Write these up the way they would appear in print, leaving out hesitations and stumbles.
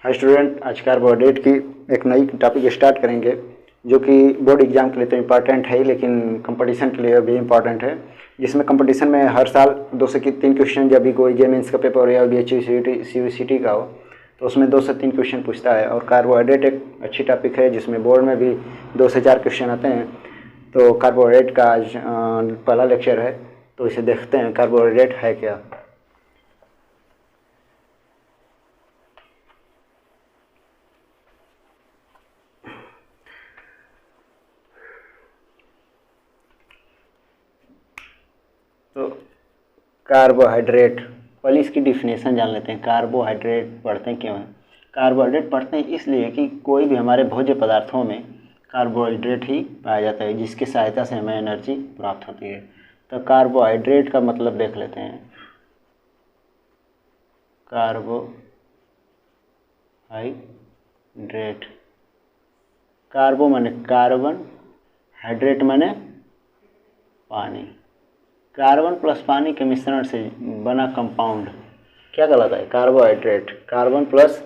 Hi student, आज carbohydrate की एक नई टॉपिक स्टार्ट करेंगे जो कि बोर्ड एग्जाम के लिए तो इम्पॉर्टेंट है ही, लेकिन कंपटीशन के लिए भी इम्पॉर्टेंट है। जिसमें कंपटीशन में हर साल 2 से 3 क्वेश्चन, जब भी कोई जे मेंस का पेपर हो या BHU-CUET का हो तो उसमें 2 से 3 क्वेश्चन पूछता है। और कार्बोहाइड्रेट एक अच्छी टॉपिक है जिसमें बोर्ड में भी 2 से 4 क्वेश्चन आते हैं। तो कार्बोहाइड्रेट का आज पहला लेक्चर है, तो इसे देखते हैं कार्बोहाइड्रेट है क्या। तो कार्बोहाइड्रेट, पहले इसकी डिफिनेशन जान लेते हैं। कार्बोहाइड्रेट पढ़ते हैं क्यों हैं? कार्बोहाइड्रेट पढ़ते हैं इसलिए कि कोई भी हमारे भोज्य पदार्थों में कार्बोहाइड्रेट ही पाया जाता है जिसकी सहायता से हमें एनर्जी प्राप्त होती है। तो कार्बोहाइड्रेट का मतलब देख लेते हैं। कार्बोहाइड्रेट, कार्बो माने कार्बन, हाइड्रेट माने पानी। कार्बन प्लस पानी के मिश्रण से बना कंपाउंड क्या कहलाता है? कार्बोहाइड्रेट। कार्बन प्लस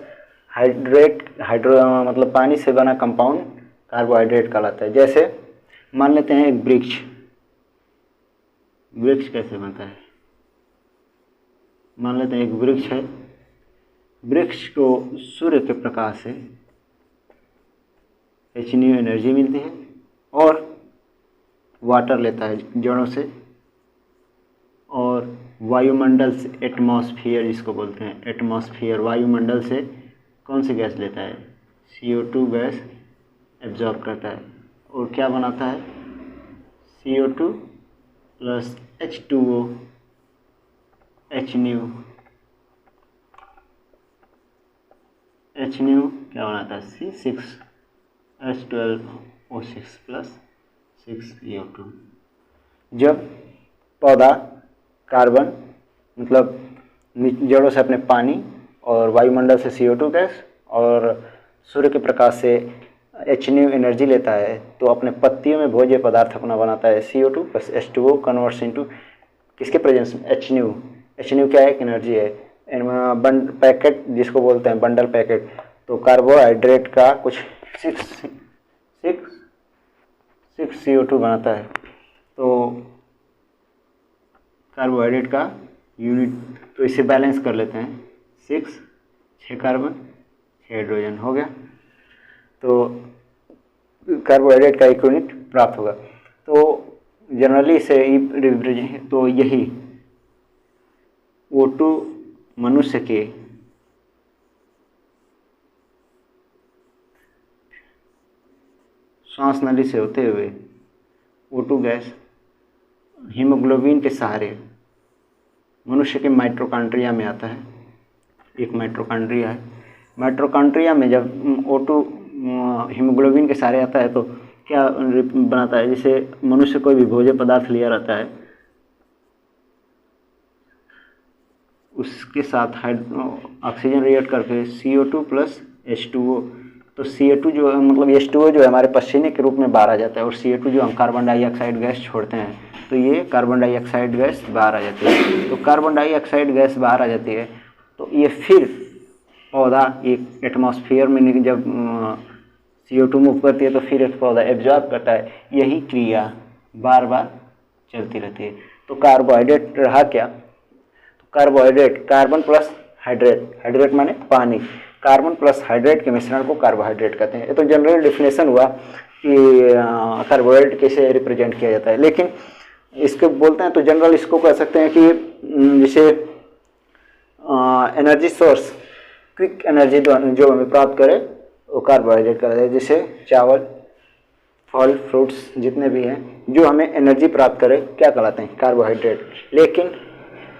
हाइड्रेट, मतलब पानी से बना कंपाउंड कार्बोहाइड्रेट कहलाता है। जैसे मान लेते हैं एक वृक्ष। वृक्ष कैसे बनता है? मान लेते हैं एक वृक्ष है। वृक्ष को सूर्य के प्रकाश से H एनर्जी मिलती है और वाटर लेता है जड़ों से, और वायुमंडल से, एटमॉस्फेयर जिसको बोलते हैं, एटमॉस्फेयर वायुमंडल से कौन सी गैस लेता है? CO2 गैस एब्जॉर्ब करता है और क्या बनाता है? CO2 प्लस H2O, HNu क्या बनाता है? C6H12O6 plus 6CO2। जब पौधा कार्बन मतलब जड़ों से अपने पानी और वायुमंडल से CO2 गैस और सूर्य के प्रकाश से H एनर्जी लेता है तो अपने पत्तियों में भोज्य पदार्थ अपना बनाता है। CO2 plus H2O converts into किसके प्रेजेंस में? H क्या है? एक एनर्जी है। पैकेट जिसको बोलते हैं बंडल पैकेट। तो कार्बोहाइड्रेट का कुछ 6 CO2 बनाता है। तो कार्बोहाइड्रेट का यूनिट, तो इसे बैलेंस कर लेते हैं। 6 कार्बन 6 हाइड्रोजन हो गया, तो कार्बोहाइड्रेट का एक यूनिट प्राप्त होगा। तो जनरली इसे तो यही O2 मनुष्य के श्वास नली से होते हुए O2 गैस हीमोग्लोबिन के सहारे मनुष्य के माइटोकॉन्ड्रिया में आता है। एक माइटोकॉन्ड्रिया है। माइटोकॉन्ड्रिया में जब O2 हीमोग्लोबिन के सहारे आता है तो क्या बनाता है? जैसे मनुष्य कोई भी भोज्य पदार्थ लिया रहता है, उसके साथ ऑक्सीजन रिएक्ट करके CO2 प्लस H2O, तो CO2 जो है मतलब H2O जो है हमारे पसीने के रूप में बाहर आ जाता है, और CO2 जो हम कार्बन डाइऑक्साइड गैस छोड़ते हैं तो ये कार्बन डाइऑक्साइड गैस बाहर आ जाती है। तो कार्बन डाइऑक्साइड गैस बाहर आ जाती है तो ये फिर पौधा एक एटमॉस्फेयर में जब CO2 मूव करती है तो फिर एक पौधा एब्जॉर्ब करता है। यही क्रिया बार बार चलती रहती है। तो कार्बोहाइड्रेट रहा क्या? तो carbohydrate carbon plus hydrate, hydrate माने पानी, कार्बन प्लस हाइड्रेट के मिश्रण को कार्बोहाइड्रेट कहते हैं। ये तो जनरल डिफिनेशन हुआ कि कार्बोहाइड्रेट कैसे रिप्रेजेंट किया जाता है। लेकिन इसको बोलते हैं तो जनरल इसको कह सकते हैं कि जैसे एनर्जी सोर्स, क्विक एनर्जी जो हमें प्राप्त करे वो कार्बोहाइड्रेट कहते हैं। जैसे चावल, फल, फ्रूट्स जितने भी हैं जो हमें एनर्जी प्राप्त करे क्या कहलाते हैं? कार्बोहाइड्रेट। लेकिन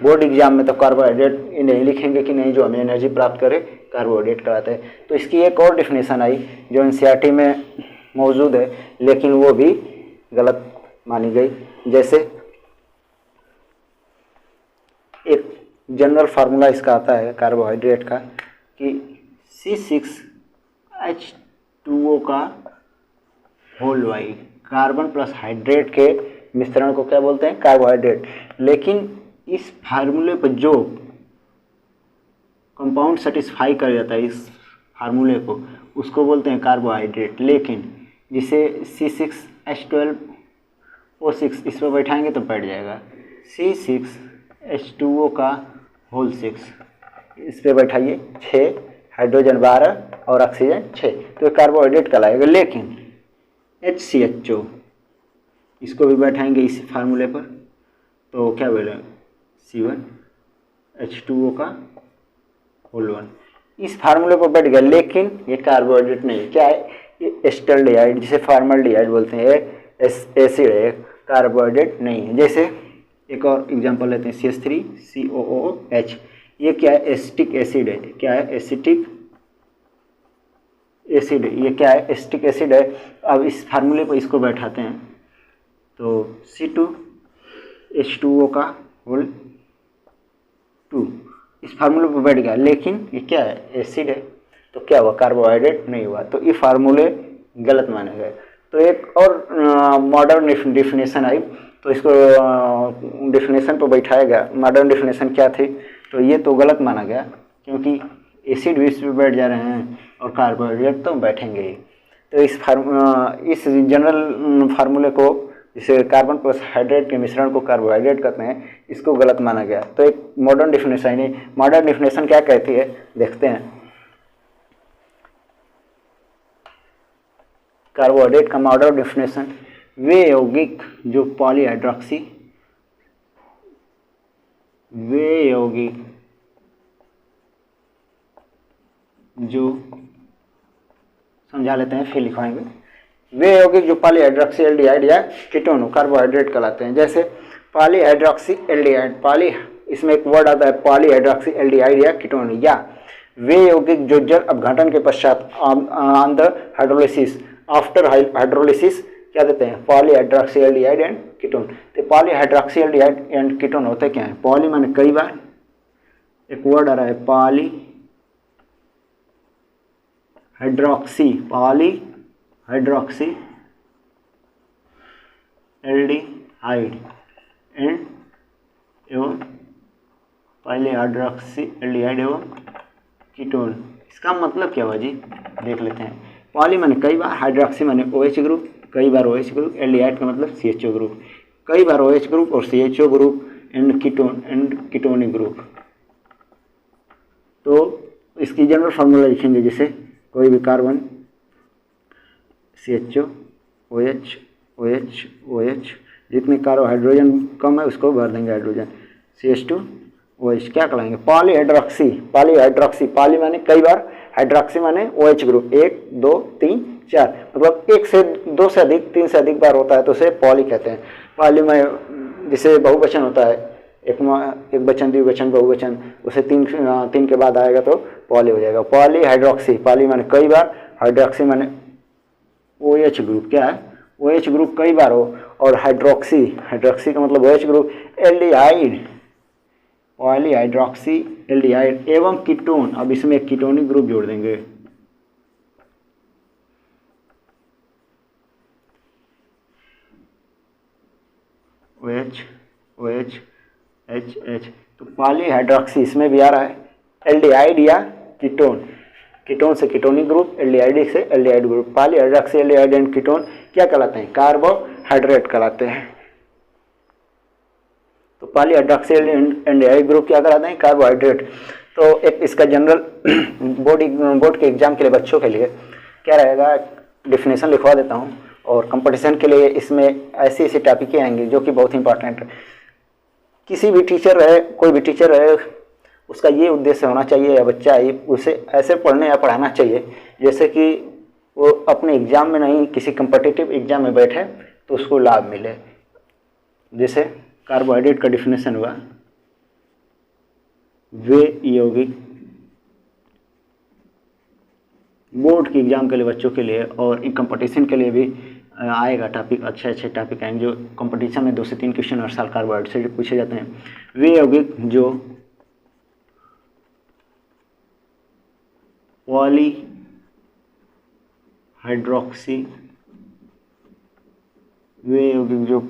बोर्ड एग्जाम में तो कार्बोहाइड्रेट नहीं लिखेंगे कि नहीं, जो हमें एनर्जी प्राप्त करे कार्बोहाइड्रेट कहलाता है। तो इसकी एक और डिफिनेशन आई जो NCERT में मौजूद है, लेकिन वो भी गलत मानी गई। जैसे एक जनरल फार्मूला इसका आता है कार्बोहाइड्रेट का कि C6H2O का होल वाई, कार्बन प्लस हाइड्रेट के मिश्रण को क्या बोलते हैं? कार्बोहाइड्रेट। लेकिन इस फार्मूले पर जो कंपाउंड सेटिस्फाई कर जाता है, इस फार्मूले को, उसको बोलते हैं कार्बोहाइड्रेट। लेकिन जिसे C6H12O6 इस पर बैठाएंगे तो बैठ जाएगा, C6H2O का होल 6 इस पर बैठाइए, 6 हाइड्रोजन 12 और ऑक्सीजन 6, तो ये कार्बोहाइड्रेट कहलाएगा। लेकिन HCHO इसको भी बैठाएंगे इस फार्मूले पर, तो क्या बोले, C1H2O का होल 1 इस फार्मूले पर बैठ गया। लेकिन ये कार्बोहाइड्रेट नहीं है, क्या है, ये एस्टल्डिहाइड जिसे फॉर्मल्डिहाइड बोलते हैं, एसिड है, कार्बोहाइड्रेट नहीं है। जैसे एक और एग्जांपल लेते हैं, CH3COOH, ये क्या है, एसिटिक एसिड है। क्या है, एसिटिक एसिड, ये क्या है, एसिटिक एसिड है। अब इस फार्मूले पर इसको बैठाते हैं तो C2H2O का होल 2 इस फार्मूले पर बैठ गया। लेकिन ये क्या है, एसिड है, तो क्या हुआ, कार्बोहाइड्रेट नहीं हुआ, तो ये फार्मूले गलत माने गए। तो एक और मॉडर्न डिफिनेशन आई, तो इसको डिफिनेशन पर बैठाया गया। मॉडर्न डिफिनेशन क्या थी, तो ये तो गलत माना गया, क्योंकि एसिड भी इस पर बैठ जा रहे हैं और कार्बोहाइड्रेट तो बैठेंगे ही। तो इस जनरल फार्मूले को, जिसे कार्बन प्लस हाइड्रेट के मिश्रण को कार्बोहाइड्रेट कहते हैं, इसको गलत माना गया। तो एक मॉडर्न डिफिनेशन क्या कहती है, देखते हैं। कार्बोहाइड्रेट का मॉडर्न डिफिनेशन, वे यौगिक जो समझा लेते हैं फिर लिखवाएंगे। वे यौगिक जो पॉलीहाइड्रोक्सी एल्डिहाइड या कीटोन कार्बोहाइड्रेट कहलाते हैं। जैसे पॉलीहाइड्रोक्सी एल्डिहाइड, इसमें एक वर्ड आता है पॉलीहाइड्रोक्सी एल्डिहाइड या कीटोन, या वे यौगिक जो जल अपघटन के पश्चात आफ्टर हाइड्रोलिसिस क्या देते हैं, पॉलीहाइड्रोक्सी एल्डिहाइड एंड कीटोन। तो पॉलीहाइड्रोक्सी एल्डिहाइड एंड कीटोन होते क्या है, पॉली माने कई बार, एक वर्ड आ रहा है पॉलीहाइड्रोक्सी एल्डिहाइड एवं पॉलीहाइड्रोक्सी एल्डिहाइड एवं कीटोन। इसका मतलब क्या हुआ जी, देख लेते हैं। पॉली माने कई बार, हाइड्रोक्सी माने OH ग्रुप, कई बार OH ग्रुप, एल्डिहाइड का मतलब CHO ग्रुप, कई बार OH ग्रुप और CHO group, and ketonic group. तो इसकी जनरल फार्मूला लिखेंगे, जैसे कोई भी carbon CHO OH OH OH, जितने हाइड्रोजन कम है उसको भर देंगे हाइड्रोजन, CH2 OH क्या कहलाएंगे, पॉलीहाइड्रोक्सी, पॉली माने कई बार, हाइड्रोक्सी माने OH ग्रुप, 1 2 3 4, मतलब 1 से 2 से अधिक, 3 से अधिक बार होता है तो उसे पॉली कहते हैं। पॉली में जिसे बहुवचन होता है, एक वचन, द्विवचन, बहुवचन, उसे तीन के बाद आएगा तो पॉली हो जाएगा। पॉलीहाइड्रोक्सी, पॉली माने कई बार, हाइड्रोक्सी माने OH ग्रुप, क्या है, OH ग्रुप कई बार हो, और हाइड्रोक्सी का मतलब OH group, aldehyde, polyhydroxy aldehyde एवं कीटोन, अब इसमें एक कीटोनिक ग्रुप जोड़ देंगे, OH H, तो पॉलीहाइड्रोक्सी इसमें भी आ रहा है, एल्डिहाइड या कीटोन से कीटोनिक ग्रुप, एल्डिहाइड से aldehyde group. Polyhydroxy aldehyde and ketone क्या कहलाते हैं, कार्बोहाइड्रेट कहलाते हैं। तो पॉलीहाइड्रोक्सी एल्डिहाइड ग्रुप क्या कहलाते हैं, कार्बोहाइड्रेट। तो एक इसका जनरल बोर्ड के एग्जाम के लिए बच्चों के लिए क्या रहेगा, डिफिनेशन लिखवा देता हूँ, और कंपटीशन के लिए इसमें ऐसी टॉपिकें आएंगी जो कि बहुत इंपॉर्टेंट है। किसी भी टीचर रहे, कोई भी टीचर रहे, उसका ये उद्देश्य होना चाहिए, या बच्चा उसे ऐसे पढ़ने या पढ़ाना चाहिए जैसे कि वो अपने एग्जाम में नहीं, किसी कम्पिटिटिव एग्जाम में बैठे तो उसको लाभ मिले। जैसे कार्बोहाइड्रेट का डिफिनेशन हुआ, वे यौगिक, बोर्ड के एग्जाम के लिए बच्चों के लिए और कंपटीशन के लिए भी आएगा टॉपिक, अच्छे टॉपिक आएंगे जो कंपटीशन में 2 से 3 क्वेश्चन हर साल कार्बोहाइड्रेट से पूछे जाते हैं। वे यौगिक जो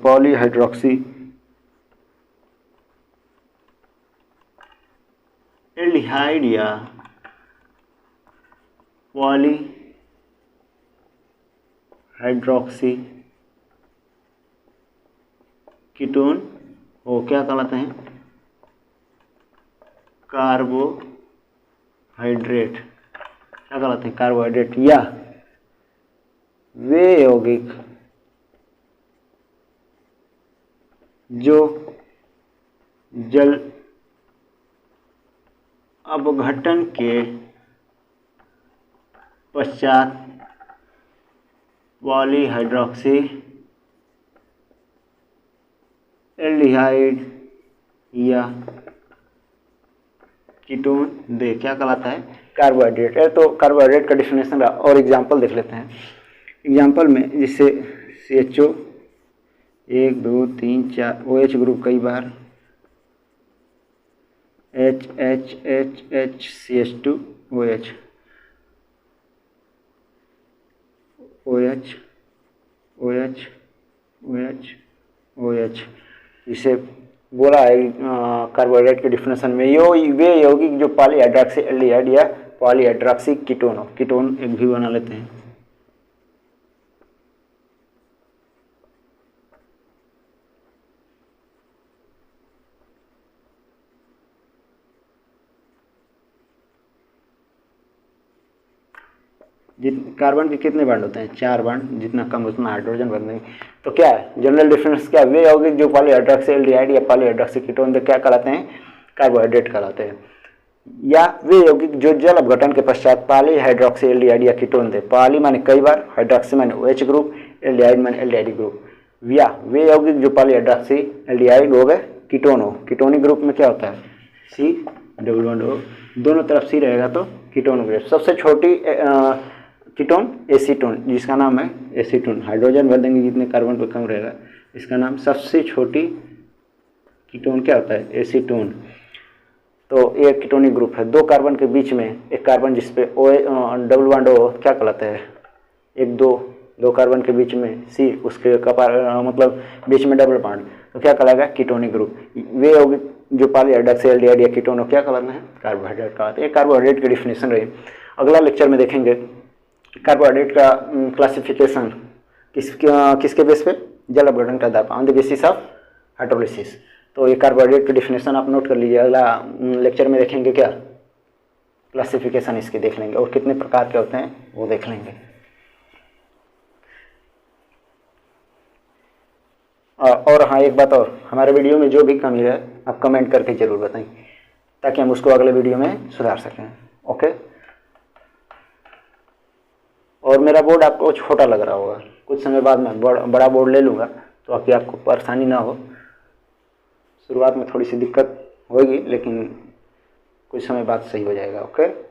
पॉलीहाइड्रोक्सी एल्डिहाइड या पॉली हाइड्रोक्सी कीटोन वो क्या कहलाते हैं, कार्बोहाइड्रेट। क्या कहलाते हैं, कार्बोहाइड्रेट। या वे यौगिक जो जल अपघटन के पश्चात पॉलीहाइड्रोक्सी एल्डिहाइड या कीटोन दे, क्या कहलाता है, कार्बोहाइड्रेट। तो कार्बोहाइड्रेट का डिफिनेशन और एग्जांपल देख लेते हैं। एग्जांपल में जिससे CHO 1 2 3 4 OH ग्रुप कई बार HCH2 OH OH OH OH OH इसे बोला है कार्बोहाइड्रेट के डिफिनेशन में। वे यौगिक जो पॉलीहाइड्रोक्सी एल्डिहाइड या पॉलीहाइड्रोक्सी कीटोन हो, कीटोन एक भी बना लेते हैं। कार्बन के कितने बांड होते हैं, 4 बांड, जितना कम उतना हाइड्रोजन बनेंगे। तो क्या है जनरल डिफरेंस, क्या वे यौगिक जो पॉलीहाइड्रोक्सी एल्डिहाइड या पॉलीहाइड्रोक्सी कीटोन क्या कहलाते हैं, कार्बोहाइड्रेट कहलाते हैं। या वे यौगिक जो जल अपघटन के पश्चात पॉलीहाइड्रोक्सी एल्डिहाइड या कीटोन दे। पॉली माने कई बार, हाइड्रोक्सी माने OH ग्रुप, एल्डिहाइड माने एल्डिहाइड ग्रुप। या वे यौगिक जो पॉलीहाइड्रोक्सी एल्डिहाइड हो गए कीटोन हो, कीटोनिक ग्रुप में क्या होता है, C++O, दोनों तरफ C रहेगा तो कीटोन ग्रुप। सबसे छोटी कीटोन एसीटोन, जिसका नाम है एसीटोन, हाइड्रोजन भर देंगे जितने कार्बन पर कम रहेगा, इसका नाम सबसे छोटी कीटोन क्या होता है, एसीटोन। तो एक कीटोनिक ग्रुप है, 2 कार्बन के बीच में एक कार्बन जिसपे डबल बॉन्ड हो, क्या कहलाता है, एक दो कार्बन के बीच में C, उसके कपार मतलब बीच में डबल बॉन्ड, तो क्या कहलाएगा, कीटोनिक ग्रुप। वे यौगिक जो पॉलीहाइड्रोक्सी एल्डिहाइड या कीटोन हो, क्या कहलाते हैं, कार्बोहाइड्रेट कहलाते हैं। कार्बोहाइड्रेट की डिफिनेशन रही। अगला लेक्चर में देखेंगे कार्बोहाइड्रेट का क्लासिफिकेशन किसके बेस पे, जल अपघटन के आधार पर, on the basis of hydrolysis. तो ये कार्बोहाइड्रेट की डिफिनेशन आप नोट कर लीजिए। अगला लेक्चर में देखेंगे क्या, क्लासिफिकेशन इसके देख लेंगे और कितने प्रकार के होते हैं वो देख लेंगे। और हाँ, एक बात और, हमारे वीडियो में जो भी कमी है आप कमेंट करके ज़रूर बताएं ताकि हम उसको अगले वीडियो में सुधार सकें। ओके। और मेरा बोर्ड आपको छोटा लग रहा होगा, कुछ समय बाद मैं बड़ा बोर्ड ले लूँगा तो आपको परेशानी ना हो। शुरुआत में थोड़ी सी दिक्कत होगी लेकिन कुछ समय बाद सही हो जाएगा। ओके।